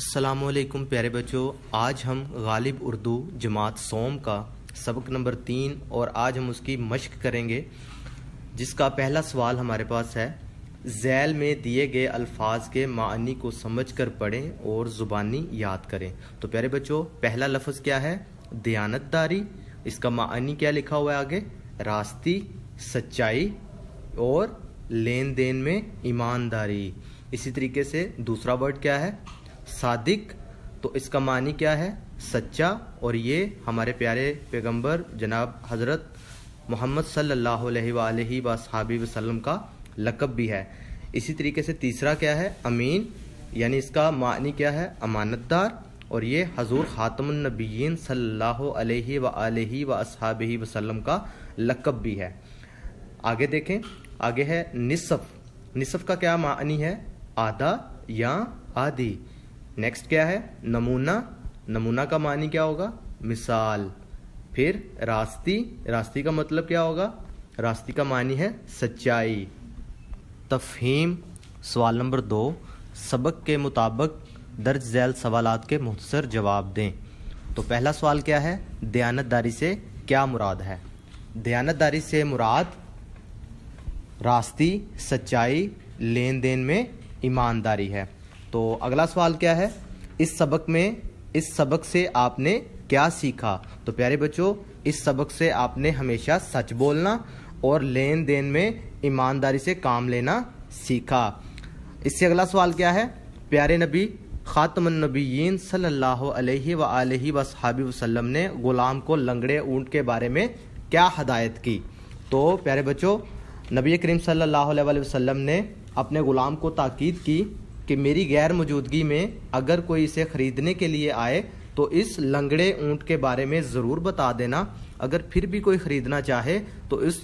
السلام علیکم پیارے بچوں، آج ہم غالب اردو جماعت سوم کا سبق نمبر 3 اور آج ہم اس کی مشق کریں گے، جس کا پہلا سوال ہمارے پاس ہے۔ ذیل میں دیے گئے الفاظ کے معنی کو سمجھ کر پڑھیں اور زبانی یاد کریں۔ تو پیارے بچوں، پہلا لفظ کیا ہے؟ دیانت داری۔ اس کا معنی کیا لکھا ہوا ہے آگے؟ راستی، سچائی اور لین دین میں ایمانداری۔ اسی طریقے سے دوسرا ورڈ کیا ہے؟ صادق۔ تو اس کا معنی کیا ہے؟ سچا، اور یہ ہمارے پیارے پیغمبر جناب حضرت محمد صلی اللہ علیہ وآلہ وصحبہ وسلم کا لقب بھی ہے۔ اسی طریقے سے تیسرا کیا ہے؟ امین، یعنی اس کا معنی کیا ہے؟ امانت دار، اور یہ حضور خاتم النبیین صلی اللہ علیہ وآلہ وصحبہ وسلم کا لقب بھی ہے۔ آگے دیکھیں، آگے ہے نصف۔ نصف کا کیا معنی ہے؟ آدھا یا آدھی۔ نیکسٹ کیا ہے؟ نمونہ۔ نمونہ کا معنی کیا ہوگا؟ مثال۔ پھر راستی۔ راستی کا مطلب کیا ہوگا؟ راستی کا معنی ہے سچائی۔ تفہیم، سوال نمبر 2، سبق کے مطابق درج ذیل سوالات کے مختصر جواب دیں۔ تو پہلا سوال کیا ہے؟ دیانت داری سے کیا مراد ہے؟ دیانت داری سے مراد راستی، سچائی، لین دین میں ایمانداری ہے۔ تو اگلا سوال کیا ہے؟ اس سبق سے آپ نے کیا سیکھا؟ تو پیارے بچوں، اس سبق سے آپ نے ہمیشہ سچ بولنا اور لین دین میں ایمانداری سے کام لینا سیکھا۔ اس سے اگلا سوال کیا ہے؟ پیارے نبی خاتم النبیین صلی اللہ علیہ وآلہ وصحبہ وسلم نے غلام کو لنگڑے اونٹ کے بارے میں کیا ہدایت کی؟ تو پیارے بچوں، نبی کریم صلی اللہ علیہ وآلہ وسلم نے اپنے غلام کو تاکید کی کہ میری غیر موجودگی میں اگر کوئی اسے خریدنے کے لیے آئے تو اس لنگڑے اونٹ کے بارے میں ضرور بتا دینا۔ اگر پھر بھی کوئی خریدنا چاہے تو اس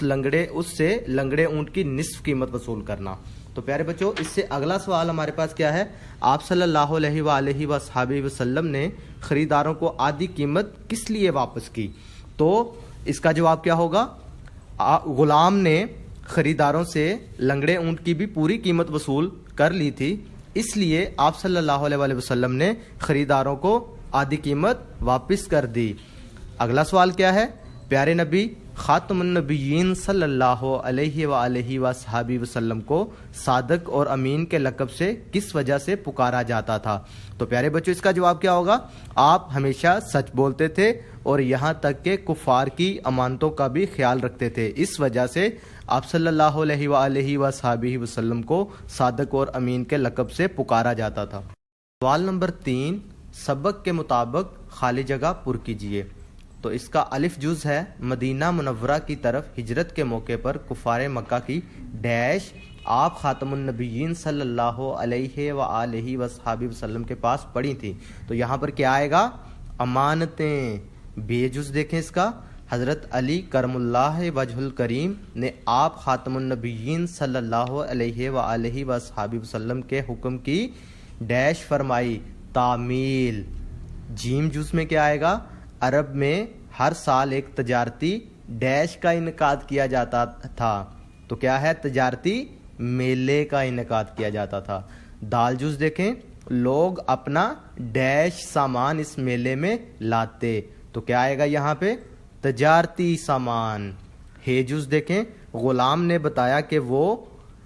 سے لنگڑے اونٹ کی نصف قیمت وصول کرنا۔ تو پیارے بچوں، اس سے اگلا سوال ہمارے پاس کیا ہے؟ آپ صلی اللہ علیہ وآلہ وصحبہ وسلم نے خریداروں کو آدھی قیمت کس لیے واپس کی؟ تو اس کا جواب کیا ہوگا؟ غلام نے خریداروں سے لنگڑے اونٹ کی بھی پوری قیمت وصول کر لی تھی، اس لیے آپ صلی اللہ علیہ وآلہ وسلم نے خریداروں کو آدھی قیمت واپس کر دی۔ اگلا سوال کیا ہے؟ پیارے نبی خاتم النبیین صلی اللہ علیہ وآلہ وصحبہ وسلم کو صادق اور امین کے لقب سے کس وجہ سے پکارا جاتا تھا؟ تو پیارے بچوں، اس کا جواب کیا ہوگا؟ آپ ہمیشہ سچ بولتے تھے اور یہاں تک کہ کفار کی امانتوں کا بھی خیال رکھتے تھے، اس وجہ سے آپ صلی اللہ علیہ وآلہ وصحبہ وسلم کو صادق اور امین کے لقب سے پکارا جاتا تھا۔ سوال نمبر 3، سبق کے مطابق خالی جگہ پر کیجیے۔ تو اس کا الف جز ہے، مدینہ منورہ کی طرف ہجرت کے موقع پر کفار مکہ کی ڈیش آپ خاتم النبیین صلی اللہ علیہ وآلہ وصحبہ وسلم کے پاس پڑھی تھی۔ تو یہاں پر کیا آئے گا؟ امانتیں۔ بے جز دیکھیں اس کا، حضرت علی کرم اللہ وجہ الکریم نے آپ خاتم النبیین صلی اللہ علیہ وآلہ وصحبہ وسلم کے حکم کی ڈیش فرمائی، تعمیل۔ جیم جز میں کیا آئے گا؟ عرب میں ہر سال ایک تجارتی ڈیش کا انعقاد کیا جاتا تھا۔ تو کیا ہے؟ تجارتی میلے کا انعقاد کیا جاتا تھا۔ دال جز دیکھیں، لوگ اپنا ڈیش سامان اس میلے میں لاتے۔ تو کیا آئے گا یہاں پہ؟ تجارتی سامان۔ ہے جز دیکھیں، غلام نے بتایا کہ وہ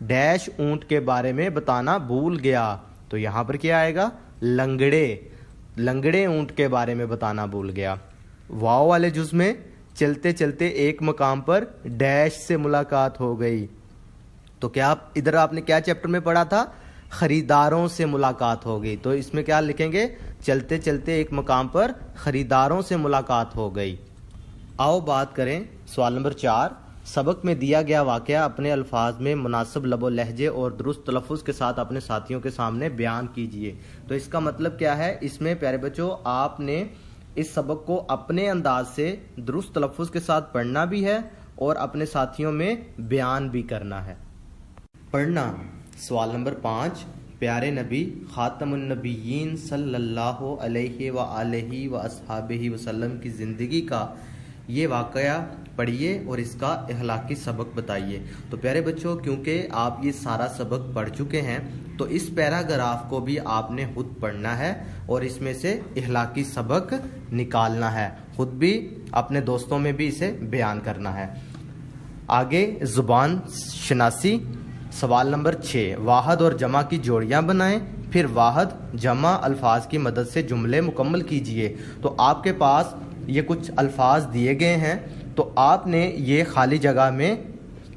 ڈیش اونٹ کے بارے میں بتانا بھول گیا۔ تو یہاں پر کیا آئے گا؟ لنگڑے اونٹ کے بارے میں بتانا بھول گیا۔ واو والے جز میں چلتے چلتے ایک مقام پر ڈیش سے ملاقات ہو گئی۔ تو کیا ادھر آپ نے کیا چیپٹر میں پڑھا تھا؟ خریداروں سے ملاقات ہو گئی۔ تو اس میں کیا لکھیں گے؟ چلتے چلتے ایک مقام پر خریداروں سے ملاقات ہو گئی۔ آؤ بات کریں سوال نمبر 4، سبق میں دیا گیا واقعہ اپنے الفاظ میں مناسب لب و لہجے اور درست تلفظ کے ساتھ اپنے ساتھیوں کے سامنے بیان کیجیے۔ تو اس کا مطلب کیا ہے؟ اس میں پیارے بچوں، آپ نے اس سبق کو اپنے انداز سے درست تلفظ کے ساتھ پڑھنا بھی ہے اور اپنے ساتھیوں میں بیان بھی کرنا ہے۔ پڑھنا، سوال نمبر 5، پیارے نبی خاتم النبیین صلی اللہ علیہ وآلہ وصحبہ وسلم کی زندگی کا یہ واقعہ پڑھیے اور اس کا اخلاقی سبق بتائیے۔ تو پیارے بچوں، کیونکہ آپ یہ سارا سبق پڑھ چکے ہیں تو اس پیراگراف کو بھی آپ نے خود پڑھنا ہے اور اس میں سے اخلاقی سبق نکالنا ہے، خود بھی اپنے دوستوں میں بھی اسے بیان کرنا ہے۔ آگے زبان شناسی، سوال نمبر 6، واحد اور جمع کی جوڑیاں بنائیں، پھر واحد جمع الفاظ کی مدد سے جملے مکمل کیجئے۔ تو آپ کے پاس یہ کچھ الفاظ دیے گئے ہیں تو آپ نے یہ خالی جگہ میں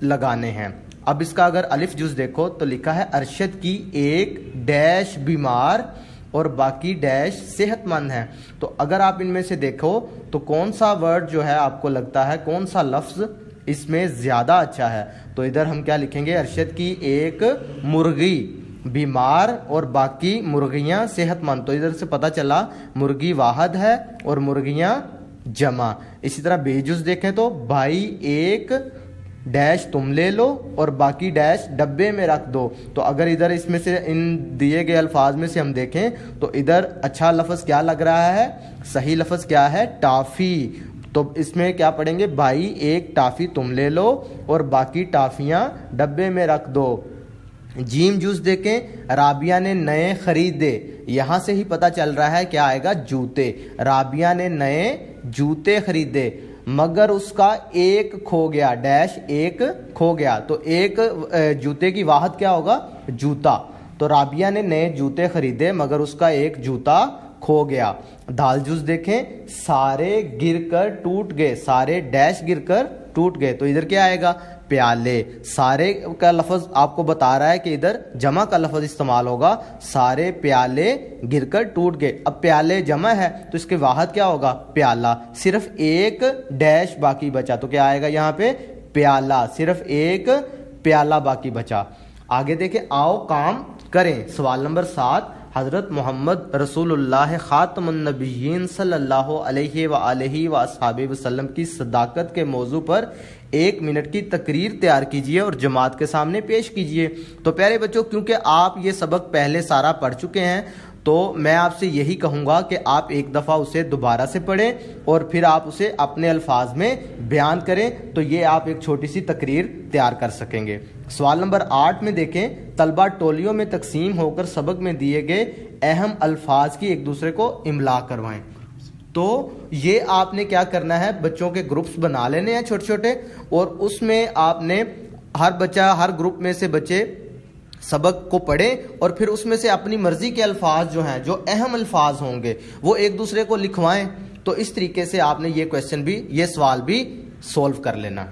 لگانے ہیں۔ اب اس کا اگر الف جز دیکھو تو لکھا ہے ارشد کی ایک ڈیش بیمار اور باقی ڈیش صحت مند ہے۔ تو اگر آپ ان میں سے دیکھو تو کون سا ورڈ جو ہے آپ کو لگتا ہے، کون سا لفظ اس میں زیادہ اچھا ہے؟ تو ادھر ہم کیا لکھیں گے، ارشد کی ایک مرغی بیمار اور باقی مرغیاں صحت مند۔ تو ادھر سے پتہ چلا مرغی واحد ہے اور مرغیاں جمع۔ اسی طرح بے جز دیکھیں تو بھائی ایک ڈیش تم لے لو اور باقی ڈیش ڈبے میں رکھ دو۔ تو اگر ادھر اس میں سے ان دیے گئے الفاظ میں سے ہم دیکھیں تو ادھر اچھا لفظ کیا لگ رہا ہے، صحیح لفظ کیا ہے، ٹافی۔ تو اس میں کیا پڑھیں گے، بھائی ایک ٹافی تم لے لو اور باقی ٹافیاں ڈبے میں رکھ دو۔ جیم جز دیکھیں، رابعہ نے نئے خریدے، یہاں سے ہی پتہ چل رہا ہے کیا آئے گا، جوتے۔ رابعہ نے نئے جوتے خریدے مگر اس کا ایک کھو گیا، ڈیش ایک کھو گیا۔ تو ایک جوتے کی واحد کیا ہوگا، جوتا۔ تو رابعہ نے نئے جوتے خریدے مگر اس کا ایک جوتا کھو گیا۔ دال جز دیکھیں، سارے گر کر ٹوٹ گئے، سارے ڈیش گر کر ٹوٹ گئے۔ تو ادھر کیا آئے گا، پیالے۔ سارے کا لفظ آپ کو بتا رہا ہے کہ ادھر جمع کا لفظ استعمال ہوگا، سارے پیالے گر کر ٹوٹ گئے۔ اب پیالے جمع ہے تو اس کے واحد کیا ہوگا، پیالہ۔ صرف ایک ڈیش باقی بچا تو کیا آئے گا یہاں پہ، پیالہ، صرف ایک پیالہ باقی بچا۔ آگے دیکھیں، آؤ کام کریں، سوال نمبر 7، حضرت محمد رسول اللہ خاتم النبیین صلی اللہ علیہ وآلہ وآصحابہ وسلم کی صداقت کے موضوع پر 1 منٹ کی تقریر تیار کیجئے اور جماعت کے سامنے پیش کیجئے۔ تو پیارے بچوں، کیونکہ آپ یہ سبق پہلے سارا پڑھ چکے ہیں تو میں آپ سے یہی کہوں گا کہ آپ ایک دفعہ اسے دوبارہ سے پڑھیں اور پھر آپ اسے اپنے الفاظ میں بیان کریں، تو یہ آپ ایک چھوٹی سی تقریر تیار کر سکیں گے۔ سوال نمبر 8 میں دیکھیں، طلبہ ٹولیوں میں تقسیم ہو کر سبق میں دیے گئے اہم الفاظ کی ایک دوسرے کو املا کروائیں۔ تو یہ آپ نے کیا کرنا ہے، بچوں کے گروپس بنا لینے ہیں چھوٹے چھوٹے، اور اس میں آپ نے ہر بچہ، ہر گروپ میں سے بچے سبق کو پڑھیں اور پھر اس میں سے اپنی مرضی کے الفاظ جو ہیں، جو اہم الفاظ ہوں گے، وہ ایک دوسرے کو لکھوائیں۔ تو اس طریقے سے آپ نے یہ کویسچن بھی، یہ سوال بھی سولو کر لینا۔